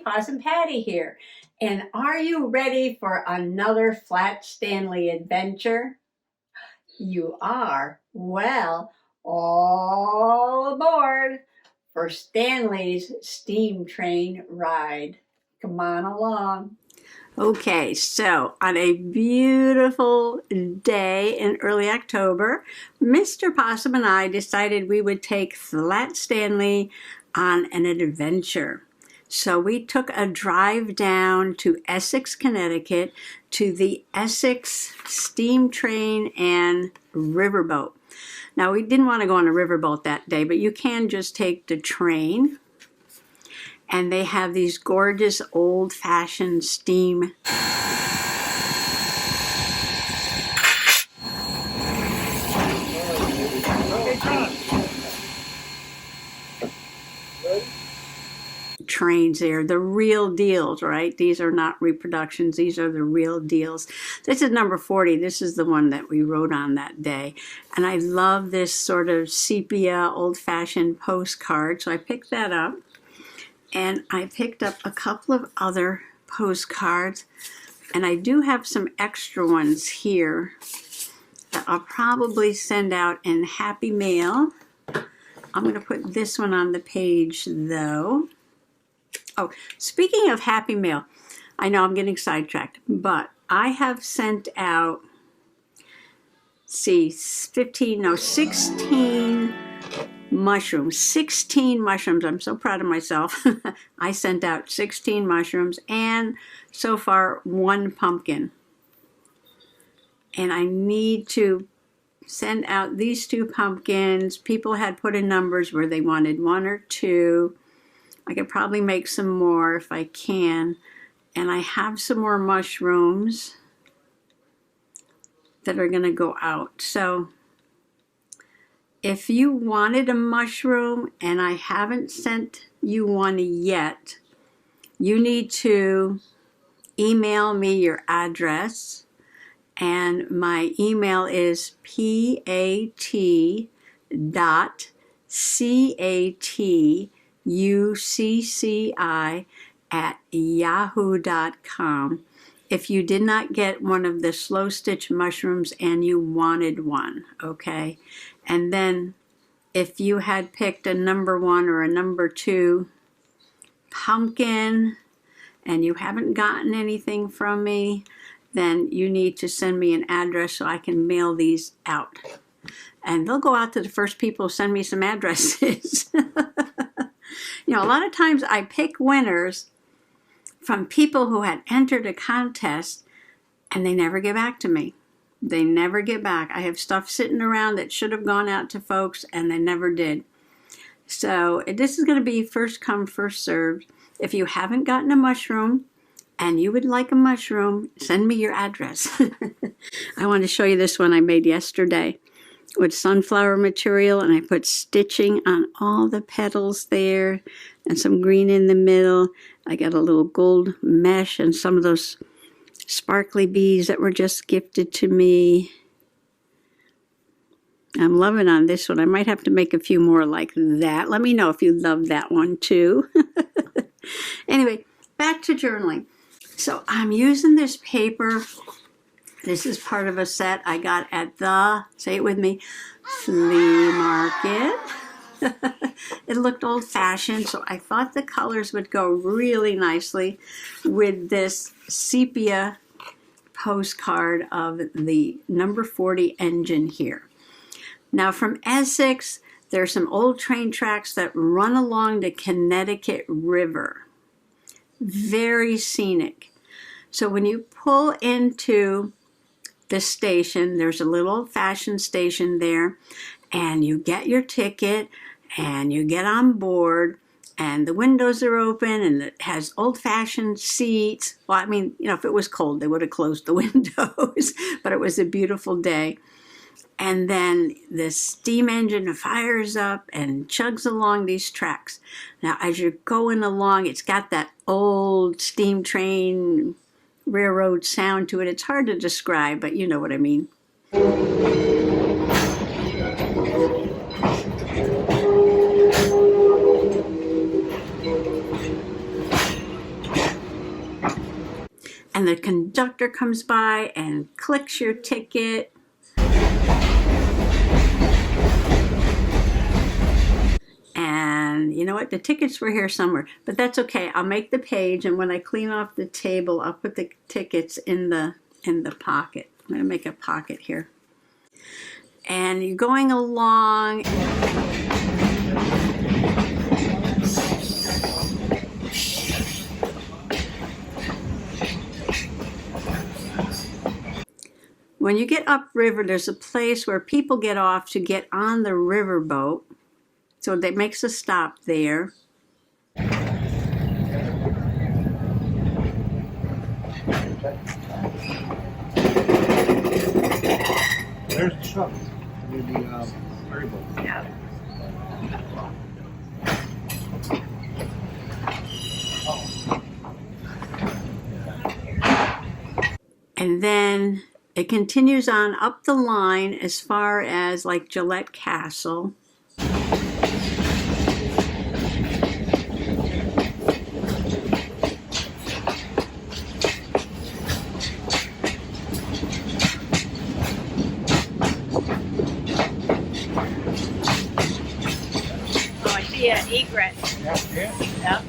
Possum Patty here. And are you ready for another Flat Stanley adventure? You are? Well, all aboard for Stanley's steam train ride. Come on along. Okay, so on a beautiful day in early October, Mr. Possum and I decided we would take Flat Stanley on an adventure. So we took a drive down to Essex, Connecticut to the Essex steam train and riverboat. Now we didn't want to go on a riverboat that day, but you can just take the train. And they have these gorgeous old-fashioned steam trains there, the real deals, right? These are not reproductions, these are the real deals. This is number 40. This is the one that we rode on that day. And I love this sort of sepia old-fashioned postcard, so I picked that up. And I picked up a couple of other postcards, and I do have some extra ones here that I'll probably send out in Happy Mail. I'm going to put this one on the page though. Oh, speaking of Happy Mail, I know I'm getting sidetracked, but I have sent out, 16 mushrooms. 16 mushrooms. I'm so proud of myself. I sent out 16 mushrooms and so far 1 pumpkin. And I need to send out these 2 pumpkins. People had put in numbers where they wanted 1 or 2. I could probably make some more if I can. And I have some more mushrooms that are going to go out. So if you wanted a mushroom and I haven't sent you one yet, you need to email me your address. And my email is pat.catucci@yahoo.com. if you did not get one of the slow stitch mushrooms and you wanted one, okay? And then if you had picked a number 1 or a number 2 pumpkin and you haven't gotten anything from me, then you need to send me an address so I can mail these out. And they'll go out to the first people who send me some addresses. You know, a lot of times I pick winners from people who had entered a contest and they never get back to me. They never get back. I have stuff sitting around that should have gone out to folks and they never did. So this is going to be first come, first served. If you haven't gotten a mushroom and you would like a mushroom, send me your address. I want to show you this one I made yesterday with sunflower material, and I put stitching on all the petals there and some green in the middle. I got a little gold mesh and some of those sparkly beads that were just gifted to me. I'm loving on this one. I might have to make a few more like that. Let me know if you love that one too. Anyway, back to journaling. So I'm using this paper. This is part of a set I got at the, say it with me, flea market. It looked old-fashioned, so I thought the colors would go really nicely with this sepia postcard of the number 40 engine here. Now from Essex, there's some old train tracks that run along the Connecticut River. Very scenic. So when you pull into the station, there's a little old-fashioned station there, and you get your ticket and you get on board and the windows are open and it has old-fashioned seats. Well, I mean, you know, if it was cold, they would have closed the windows, but it was a beautiful day. And then the steam engine fires up and chugs along these tracks. Now, as you're going along, it's got that old steam train railroad sound to it. It's hard to describe, but you know what I mean. and the conductor comes by and clicks your ticket. And you know what? The tickets were here somewhere, but that's okay. I'll make the page, and when I clean off the table, I'll put the tickets in the pocket. I'm going to make a pocket here. And you're going along. When you get upriver, there's a place where people get off to get on the riverboat. So that makes a stop there. There's the truck. The ferry boat. Yeah. And then it continues on up the line as far as like Gillette Castle. Egret. Yeah.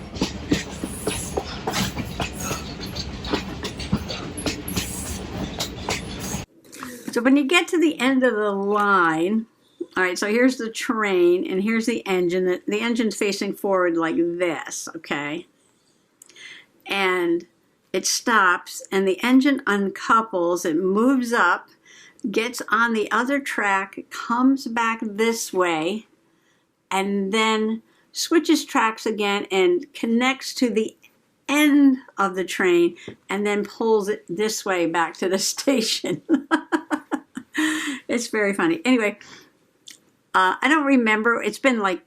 So when you get to the end of the line, all right, so here's the train and here's the engine. The engine's facing forward like this, okay? And it stops and the engine uncouples, it moves up, gets on the other track, comes back this way, and then switches tracks again and connects to the end of the train and then pulls it this way back to the station. It's very funny. Anyway, I don't remember. It's been like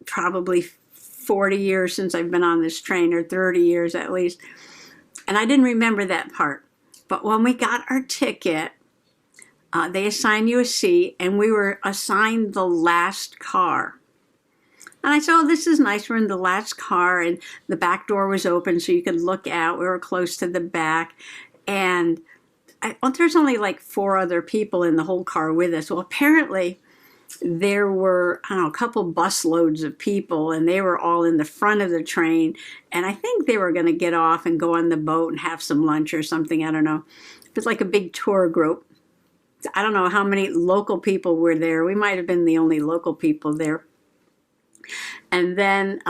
probably 40 years since I've been on this train, or 30 years at least. And I didn't remember that part. But when we got our ticket, they assign you a seat, and we were assigned the last car. And I said, oh, this is nice. We're in the last car, and the back door was open so you could look out. We were close to the back. And there's only like 4 other people in the whole car with us. Well, apparently there were, I don't know, a couple bus loads of people, and they were all in the front of the train. And I think they were going to get off and go on the boat and have some lunch or something. I don't know. It was like a big tour group. I don't know how many local people were there. We might have been the only local people there. And then,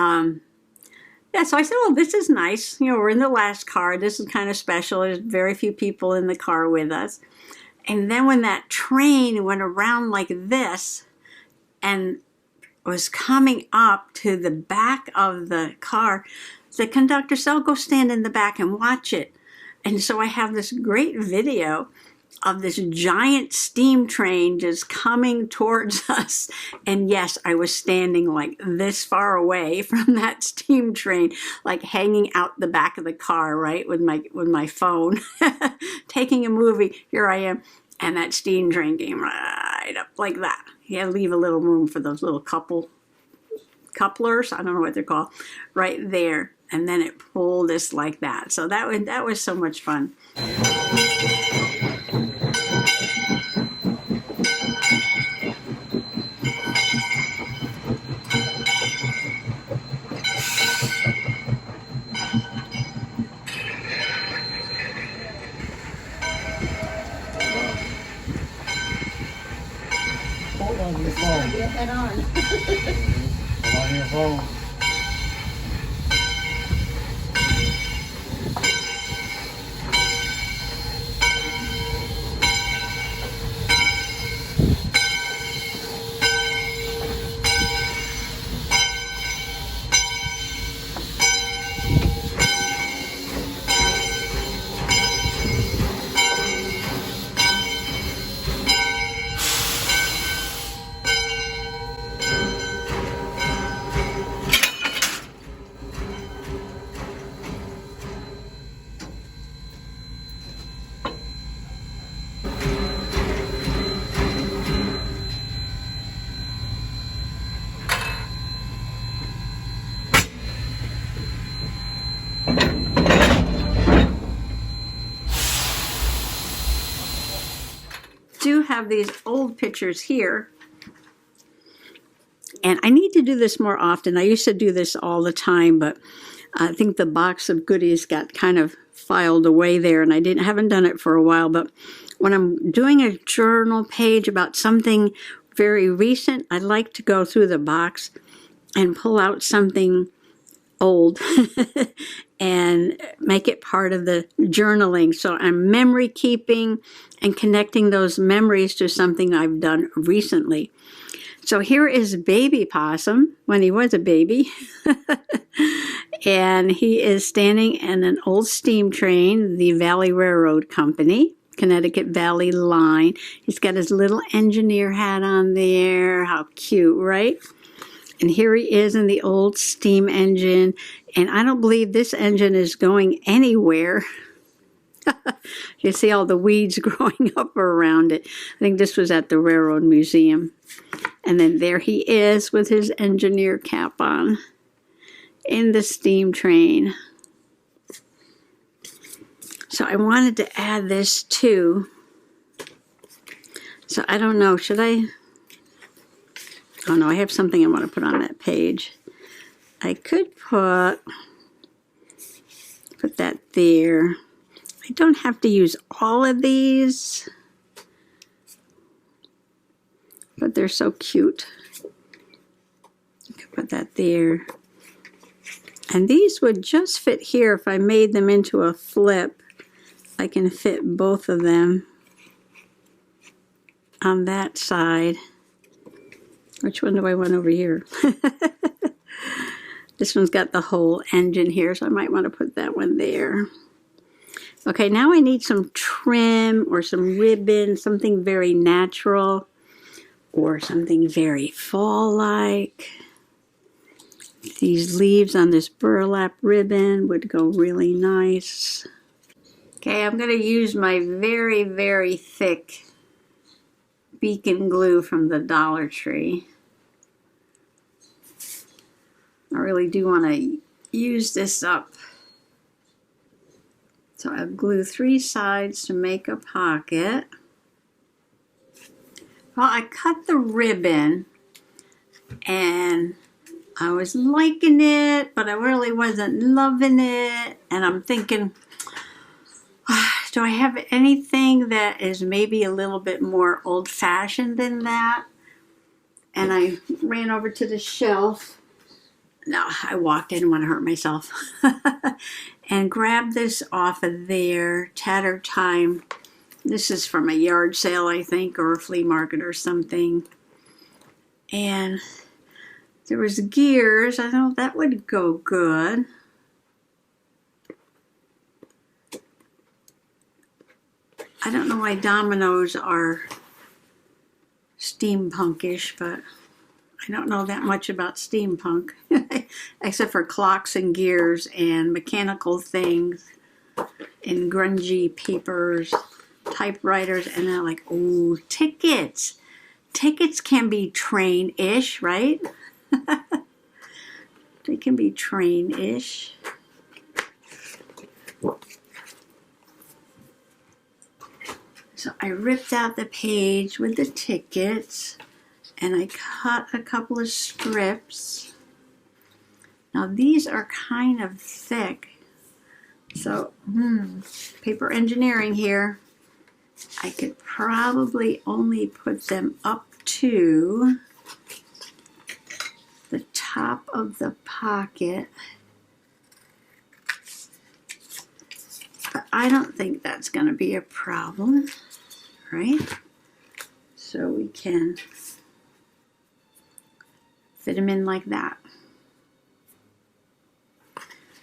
yeah, so I said, well, this is nice. You know, we're in the last car. This is kind of special. There's very few people in the car with us. And then when that train went around like this and was coming up to the back of the car, the conductor said, oh, go stand in the back and watch it. And so I have this great video of this giant steam train just coming towards us. And yes, I was standing like this far away from that steam train, like hanging out the back of the car, right, with my phone, taking a movie. Here I am. And that steam train came right up like that. You had to leave a little room for those little couplers, I don't know what they're called, right there. And then it pulled us like that. So that was so much fun. Hold on to your phone. Get head on. Hold on to your phone. have these old pictures here. And I need to do this more often. I used to do this all the time, but I think the box of goodies got kind of filed away there, and I haven't done it for a while. But when I'm doing a journal page about something very recent, I like to go through the box and pull out something old and make it part of the journaling. So I'm memory keeping and connecting those memories to something I've done recently. So here is Baby Possum when he was a baby. And he is standing in an old steam train, the Valley Railroad Company, Connecticut Valley Line. He's got his little engineer hat on there. How cute, right? And here he is in the old steam engine. And I don't believe this engine is going anywhere. You see all the weeds growing up around it. I think this was at the Railroad Museum. And then there he is with his engineer cap on in the steam train. So I wanted to add this too. So I don't know, should I? Oh no, I have something I want to put on that page. I could put that there. I don't have to use all of these, but they're so cute. I could put that there. And these would just fit here if I made them into a flip. I can fit both of them on that side. Which one do I want over here? This one's got the whole engine here, so I might want to put that one there. Okay, now I need some trim or some ribbon, something very natural or something very fall-like. These leaves on this burlap ribbon would go really nice. Okay, I'm going to use my very, very thick beacon glue from the Dollar Tree. I really do want to use this up. So I'll glue 3 sides to make a pocket. Well, I cut the ribbon and I was liking it, but I really wasn't loving it. And I'm thinking, do I have anything that is maybe a little bit more old-fashioned than that? And I ran over to the shelf. No, I walked in, didn't want to hurt myself. And grabbed this off of there, Tatter Time. This is from a yard sale, I think, or a flea market or something. And there was gears. I thought that would go good. I don't know why dominoes are steampunkish, but I don't know that much about steampunk, except for clocks and gears and mechanical things and grungy papers, typewriters, and then like, oh, tickets. Tickets can be train-ish, right? They can be train-ish. So I ripped out the page with the tickets and I cut a couple of strips. Now these are kind of thick. So, paper engineering here. I could probably only put them up to the top of the pocket. But I don't think that's going to be a problem, right? So we can fit them in like that.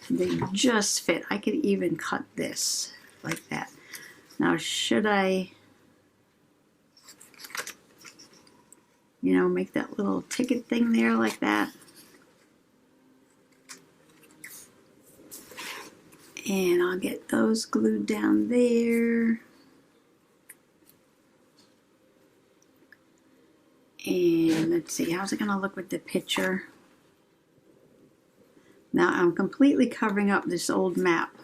They just fit. I could even cut this like that. Now, should I, make that little ticket thing there like that? And I'll get those glued down there. And let's see, how's it going to look with the picture? Now I'm completely covering up this old map.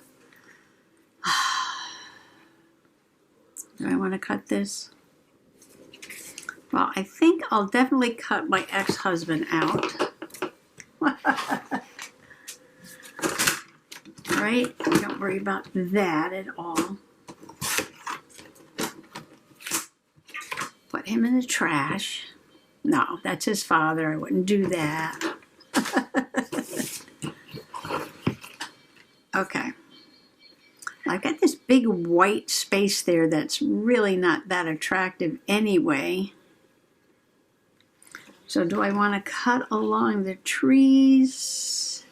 Do I want to cut this? Well, I think I'll definitely cut my ex-husband out. Right? Don't worry about that at all. Put him in the trash. No, that's his father. I wouldn't do that. Okay. I've got this big white space there that's really not that attractive anyway. So do I want to cut along the trees?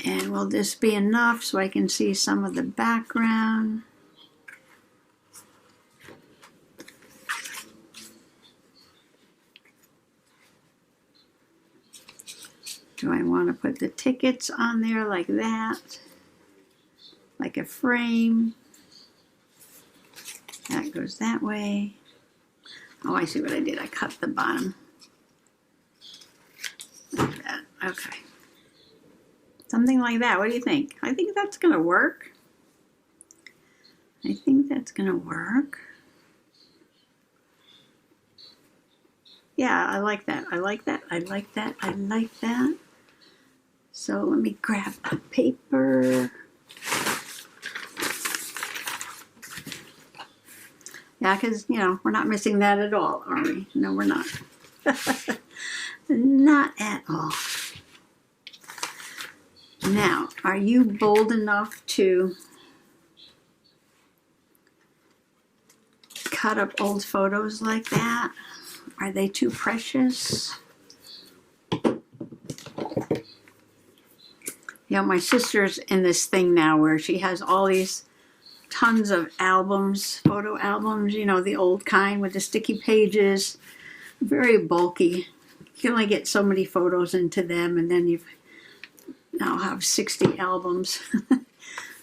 And will this be enough so I can see some of the background? Do I want to put the tickets on there like that? Like a frame? That goes that way. Oh, I see what I did. I cut the bottom. Like that. Okay. Something like that. What do you think? I think that's going to work. I think that's going to work. Yeah, I like that. I like that. I like that. I like that. So let me grab a paper. Yeah, because, you know, we're not missing that at all, are we? No, we're not. Not at all. Now, are you bold enough to cut up old photos like that? Are they too precious? You know, my sister's in this thing now where she has all these tons of albums, photo albums, you know, the old kind with the sticky pages, very bulky. You can only get so many photos into them, and then you now have 60 albums.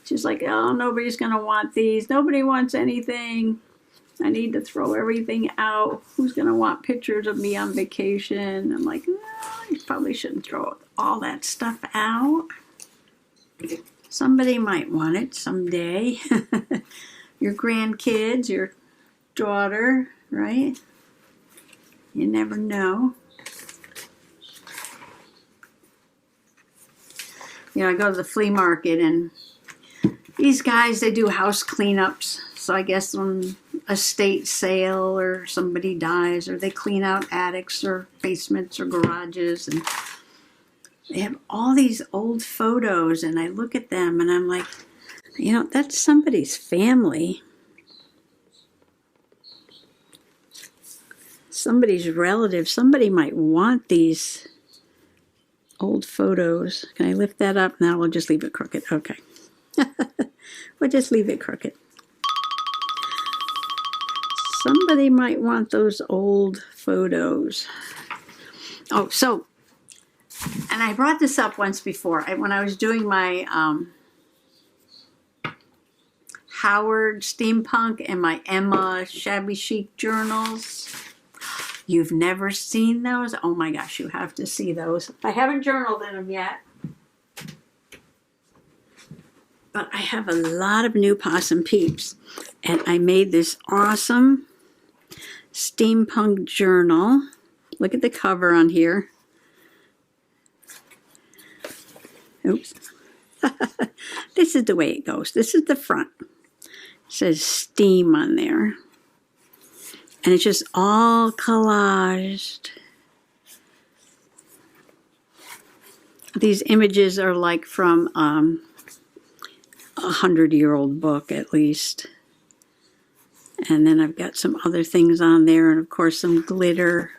She's like, oh, nobody's going to want these. Nobody wants anything. I need to throw everything out. Who's going to want pictures of me on vacation? I'm like, no, you probably shouldn't throw all that stuff out. Somebody might want it someday. Your grandkids, your daughter, right? You never know. You know, I go to the flea market, and these guys, they do house cleanups. So I guess when estate sale or somebody dies, or they clean out attics or basements or garages, and they have all these old photos, and I look at them and I'm like, you know, that's somebody's family. Somebody's relative. Somebody might want these old photos. Can I lift that up? Now we'll just leave it crooked. Okay. We'll just leave it crooked. Somebody might want those old photos. Oh, so, and I brought this up once before. When I was doing my Howard Steampunk and my Emma Shabby Chic journals. You've never seen those? Oh my gosh, you have to see those. I haven't journaled in them yet. But I have a lot of new Possum Peeps. And I made this awesome steampunk journal. Look at the cover on here. Oops. This is the way it goes. This is the front. It says steam on there. And it's just all collaged. These images are like from a 100-year-old book at least. And then I've got some other things on there, and of course some glitter.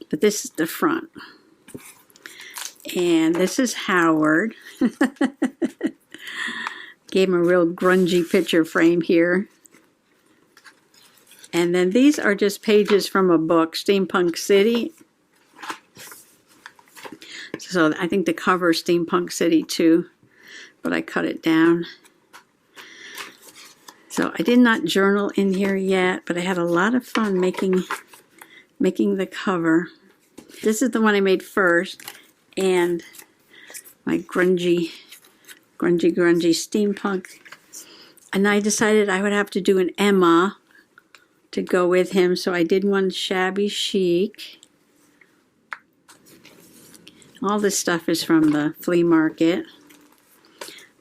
But this is the front. And this is Howard. Gave him a real grungy picture frame here. And then these are just pages from a book, Steampunk City. So I think the cover is Steampunk City too, but I cut it down. So I did not journal in here yet, but I had a lot of fun making the cover. This is the one I made first, and my grungy steampunk. And I decided I would have to do an Emma to go with him, so I did one shabby chic. All this stuff is from the flea market.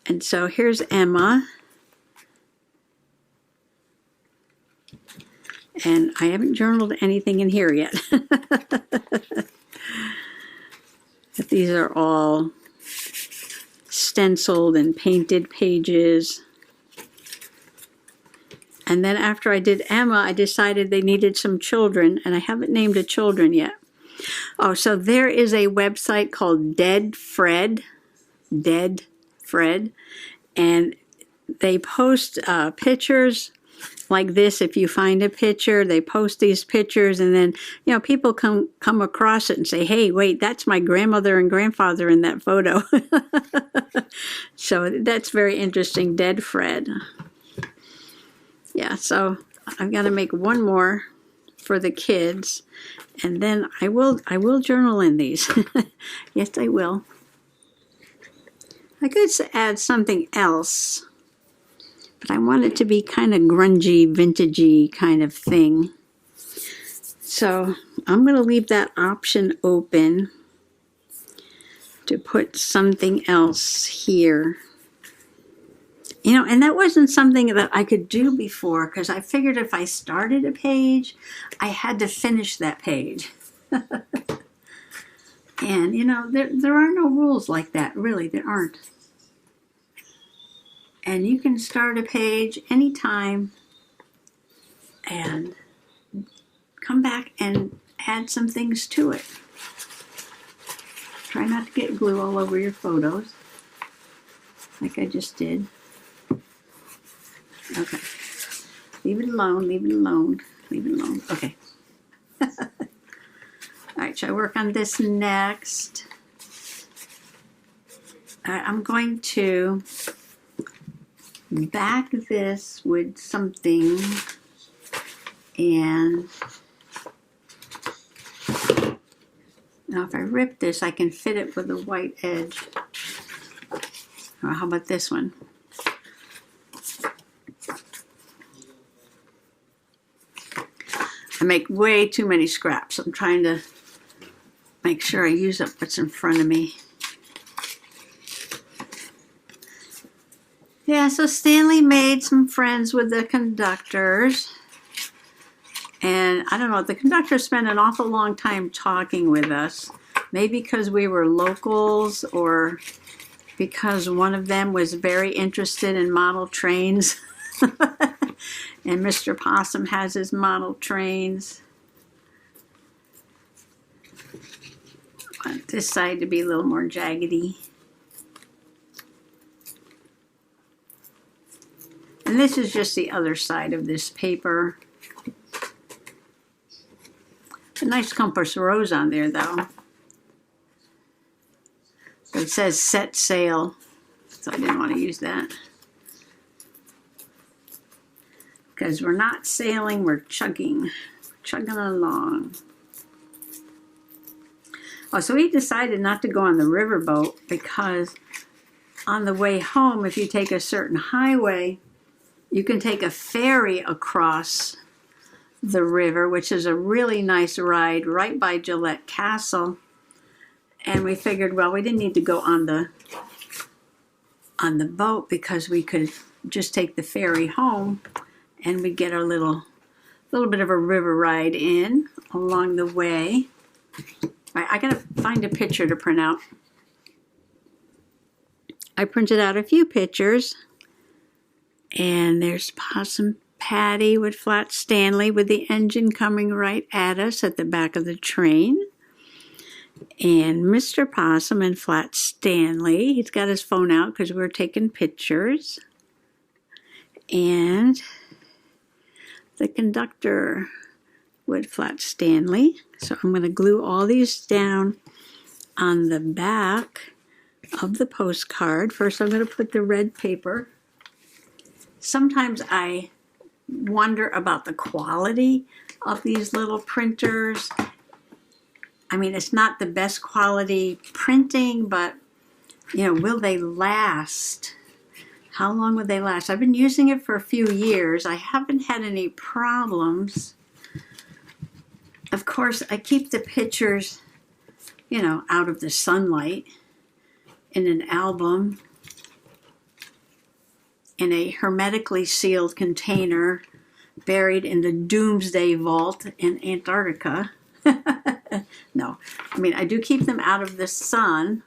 And so here's Emma. And I haven't journaled anything in here yet. But these are all stenciled and painted pages. And then after I did Emma, I decided they needed some children, and I haven't named a children yet. Oh, so there is a website called Dead Fred, and they post pictures like this. If you find a picture, they post these pictures, and then, you know, people come across it and say, hey, wait, that's my grandmother and grandfather in that photo. So that's very interesting, Dead Fred. Yeah, so I've got to make one more for the kids, and then I will journal in these. Yes, I will. I could add something else, but I want it to be kind of grungy, vintagey kind of thing. So I'm going to leave that option open to put something else here. You know, and that wasn't something that I could do before, because I figured if I started a page, I had to finish that page. And, you know, there are no rules like that, really, there aren't. And you can start a page anytime and come back and add some things to it. Try not to get glue all over your photos, like I just did. Okay. Leave it alone, leave it alone, leave it alone. Okay. All right, shall I work on this next? All right, I'm going to back this with something, and now if I rip this, I can fit it with a white edge. Or how about this one? I make way too many scraps. I'm trying to make sure I use up what's in front of me. Yeah, so Stanley made some friends with the conductors. And I don't know, the conductors spent an awful long time talking with us. Maybe because we were locals, or because one of them was very interested in model trains. And Mr. Possum has his model trains. I want this side to be a little more jaggedy. And this is just the other side of this paper. A nice compass rose on there, though. But it says set sail, so I didn't want to use that. Because we're not sailing, we're chugging along. Oh, so we decided not to go on the riverboat, because on the way home, if you take a certain highway, you can take a ferry across the river, which is a really nice ride right by Gillette Castle. And we figured, well, we didn't need to go on the boat, because we could just take the ferry home, and we get our little bit of a river ride in along the way. All right, I gotta find a picture to print out. I printed out a few pictures, and there's Possum Patty with Flat Stanley with the engine coming right at us at the back of the train. And Mr. Possum and Flat Stanley, he's got his phone out because we're taking pictures. And the conductor with Flat Stanley. So I'm going to glue all these down on the back of the postcard. First, I'm going to put the red paper. Sometimes I wonder about the quality of these little printers. I mean, it's not the best quality printing, but, you know, will they last? How long would they last? I've been using it for a few years. I haven't had any problems. Of course, I keep the pictures, you know, out of the sunlight in an album in a hermetically sealed container buried in the Doomsday Vault in Antarctica. No, I mean, I do keep them out of the sun.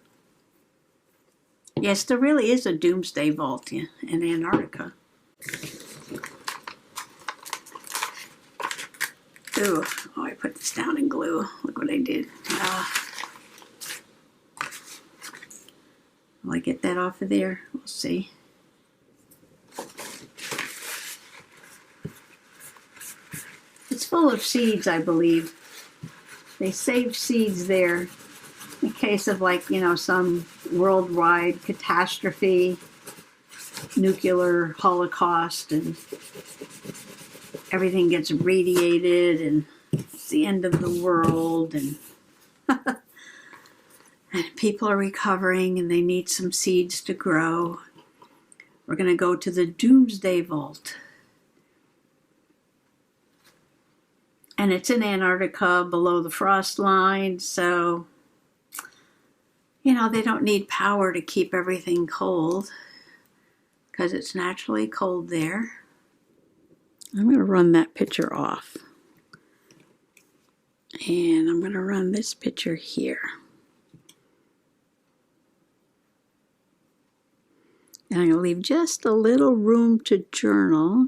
Yes, there really is a Doomsday Vault in Antarctica. Ooh, oh, I put this down in glue. Look what I did. Will I get that off of there? We'll see. It's full of seeds, I believe. They saved seeds there in case of, like, you know, some worldwide catastrophe, nuclear holocaust, and everything gets radiated, and it's the end of the world, and and people are recovering, and they need some seeds to grow. We're going to go to the Doomsday Vault. And it's in Antarctica below the frost line, so, you know, they don't need power to keep everything cold because it's naturally cold there. I'm going to run that picture off. And I'm going to run this picture here. And I'm going to leave just a little room to journal.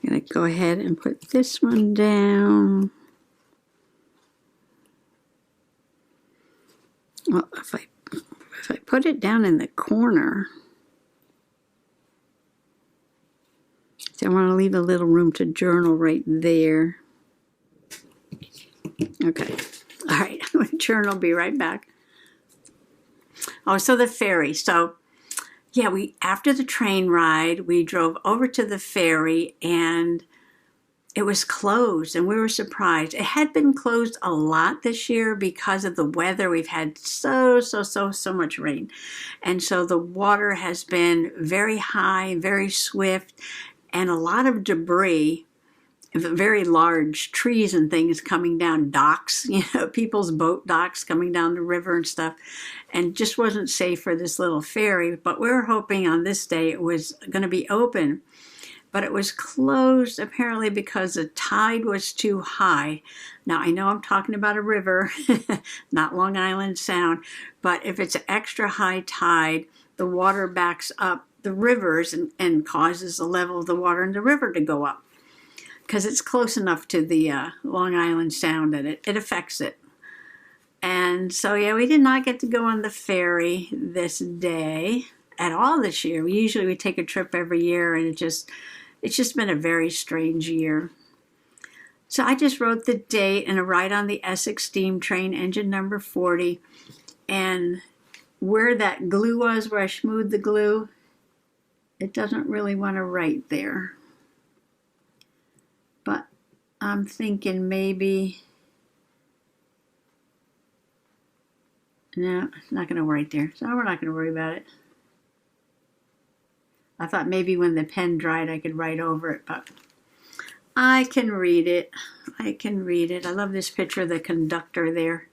I'm going to go ahead and put this one down. Well, if I put it down in the corner, so I want to leave a little room to journal right there. Okay. All right. I'm going to journal. Be right back. Oh, so the ferry. So, yeah, after the train ride, we drove over to the ferry, and it was closed, and we were surprised. It had been closed a lot this year because of the weather. We've had so much rain. And so the water has been very high, very swift, and a lot of debris, very large trees and things coming down docks, you know, people's boat docks coming down the river and stuff, and just wasn't safe for this little ferry. But we were hoping on this day it was going to be open, but it was closed apparently because the tide was too high. Now, I know I'm talking about a river, not Long Island Sound, but if it's extra high tide, the water backs up the rivers and causes the level of the water in the river to go up, because it's close enough to the Long Island Sound that it affects it. And so, yeah, we did not get to go on the ferry this day at all this year. We take a trip every year, and it's just been a very strange year. So I just wrote the date and a ride on the Essex steam train, engine number 40, and where that glue was, where I smoothed the glue, it doesn't really want to write there. But I'm thinking maybe, no, it's not going to write there. So we're not going to worry about it. I thought maybe when the pen dried I could write over it, but I can read it. I can read it. I love this picture of the conductor there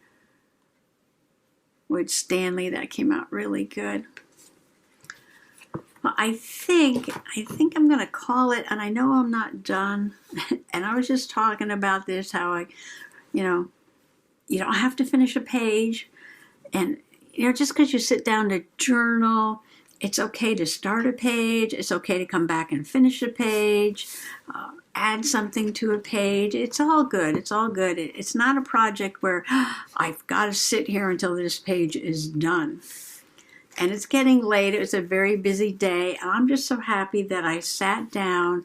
with Stanley. That came out really good. Well, I think I'm going to call it, and I know I'm not done. And I was just talking about this, how you know, you don't have to finish a page. And, you know, just because you sit down to journal, it's okay to start a page. It's okay to come back and finish a page, add something to a page. It's all good. It's all good. It's not a project where I've got to sit here until this page is done. And it's getting late. It was a very busy day. And I'm just so happy that I sat down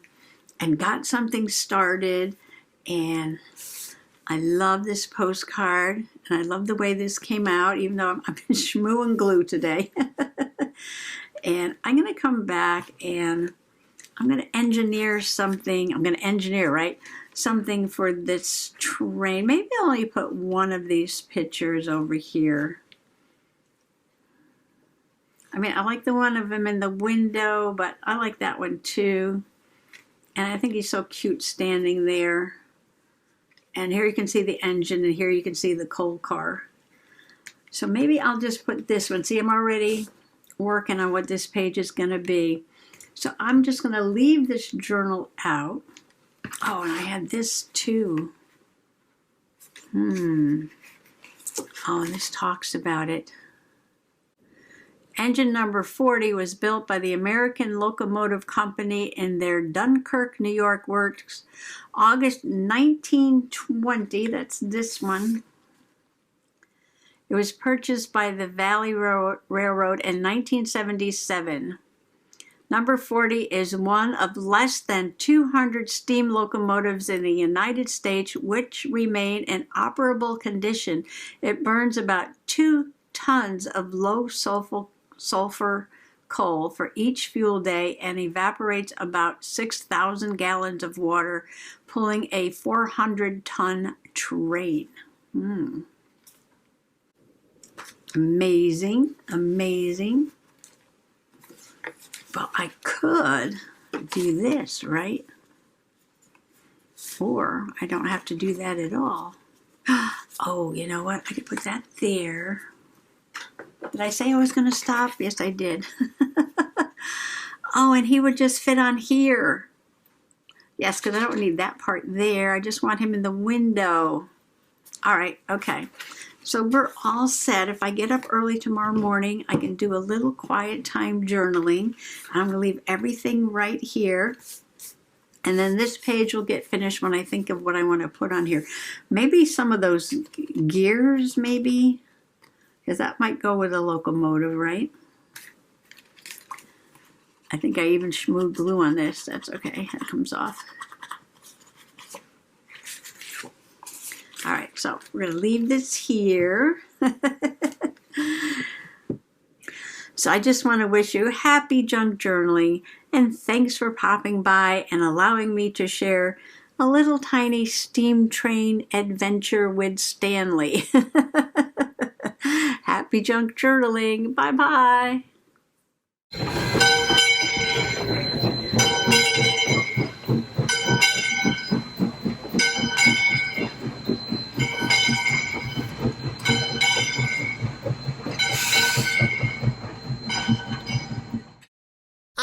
and got something started. And I love this postcard. And I love the way this came out, even though I've been schmooing glue today. And I'm going to come back and I'm going to engineer something. I'm going to engineer, right? Something for this train. Maybe I'll only put one of these pictures over here. I mean, I like the one of him in the window, but I like that one too. And I think he's so cute standing there. And here you can see the engine, and here you can see the coal car. So maybe I'll just put this one. See, I'm already working on what this page is going to be. So I'm just going to leave this journal out. Oh, and I had this too. Oh, and this talks about it. Engine number 40 was built by the American Locomotive Company in their Dunkirk, New York works, August 1920. That's this one. It was purchased by the Valley Railroad in 1977. Number 40 is one of less than 200 steam locomotives in the United States which remain in operable condition. It burns about 2 tons of low sulfur coal for each fuel day and evaporates about 6,000 gallons of water, pulling a 400-ton train. Amazing, amazing. Well, I could do this, right? Or I don't have to do that at all. Oh, you know what? I could put that there. Did I say I was going to stop? Yes, I did. Oh, and he would just fit on here. Yes, because I don't need that part there. I just want him in the window. All right, okay. So we're all set. If I get up early tomorrow morning, I can do a little quiet time journaling. I'm going to leave everything right here. And then this page will get finished when I think of what I want to put on here. Maybe some of those gears, maybe. Because that might go with a locomotive, right? I think I even schmoed glue on this. That's okay. That comes off. All right, so we're going to leave this here. So I just want to wish you happy junk journaling, and thanks for popping by and allowing me to share a little tiny steam train adventure with Stanley. Happy junk journaling. Bye-bye.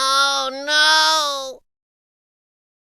Oh no!